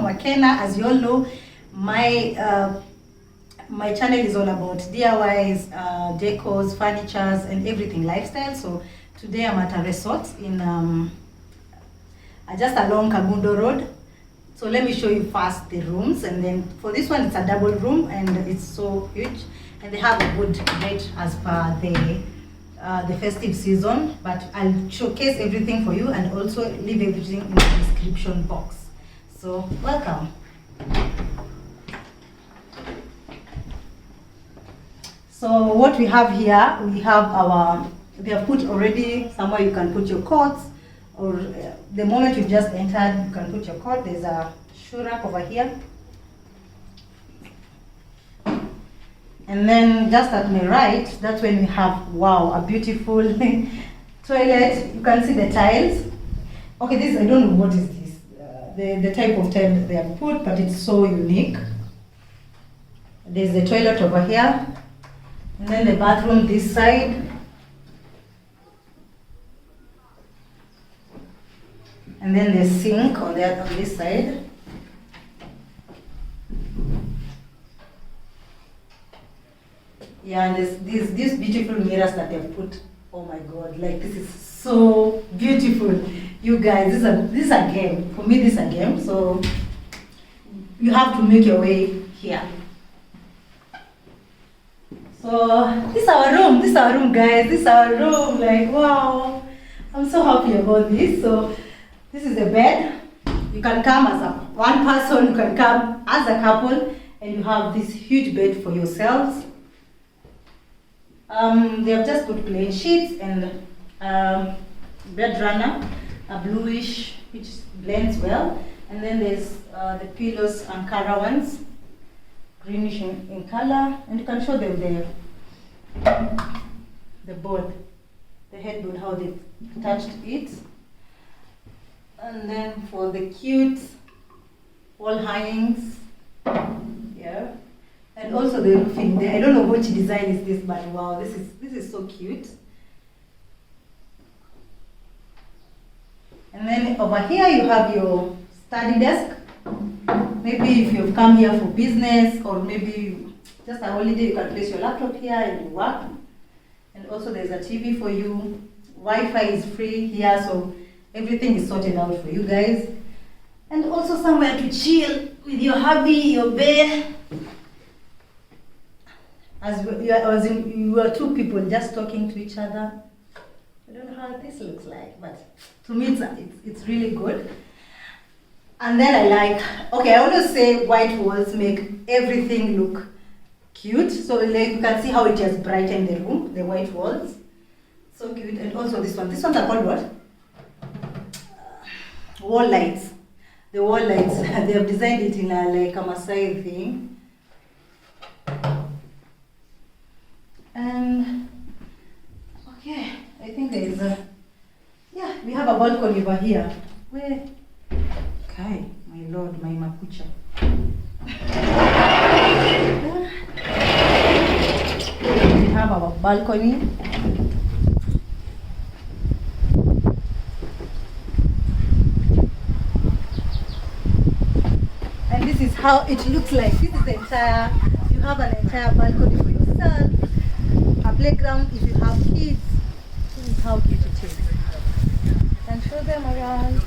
Makena. As you all know, my channel is all about DIYs, decors, furnitures, and everything lifestyle. So today I'm at a resort in just along Kagundo Road. So let me show you first the rooms, and then for this one it's a double room and it's so huge, and they have a good rate as per the festive season. But I'll showcase everything for you and also leave everything in the description box. So welcome. So what we have here, we have put already somewhere you can put your coats, or the moment you just entered, you can put your coat. There's a shoe rack over here. And then just at my right, that's when we have, wow, a beautiful toilet. You can see the tiles. Okay, this, I don't know what is this, the type of tile that they have put, but it's so unique. There's the toilet over here. And then the bathroom this side. And then the sink on this side. Yeah, and there's these beautiful mirrors that they've put. Oh my God, like this is so beautiful. You guys, this is a game. For me, this is a game. So you have to make your way here. So this is our room. This is our room, guys. This is our room. Like, wow, I'm so happy about this. So this is the bed. You can come as one person. You can come as a couple, and you have this huge bed for yourselves. They have just put plain sheets and bed runner, a bluish, which blends well. And then there's the pillows and Ankara ones, greenish in color, and you can show them the board, the headboard, how they attached it. And then for the cute wall hangings, yeah, and also the roofing there. I don't know which design is this, but wow, this is so cute. And then over here you have your study desk. Maybe if you've come here for business, or maybe just a holiday, you can place your laptop here and you work. And also there's a TV for you. Wi-Fi is free here, so everything is sorted out for you guys. And also somewhere to chill with your hubby, your bed. You are two people just talking to each other. I don't know how this looks like, but to me it's really good. And then I always say white walls make everything look cute. So like you can see how it has brightened the room, the white walls. So cute. And also this ones are called what? Wall lights. The wall lights, they have designed it in like a Maasai thing. And okay, I think there is we have a balcony over here. Where? Okay, my lord, my makucha. We have our balcony. And this is how it looks like. This is the entire, you have an entire balcony for yourself. A playground if you have kids. This is how cute it is. And show them around.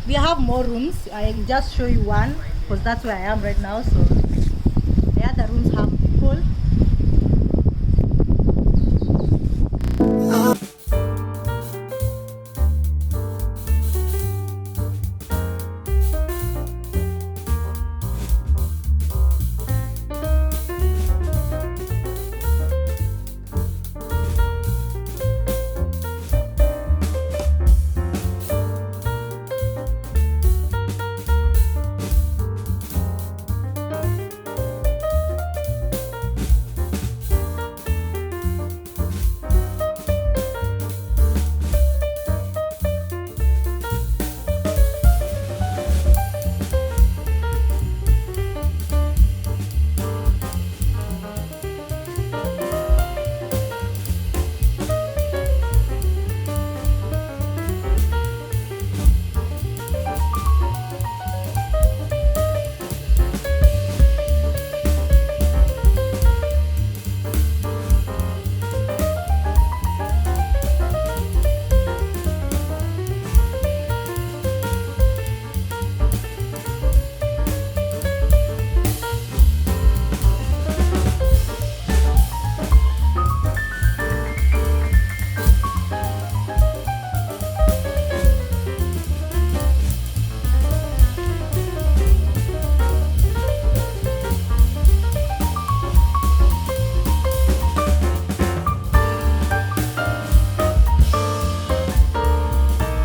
We have more rooms. I just show you one because that's where I am right now. So the other rooms have people.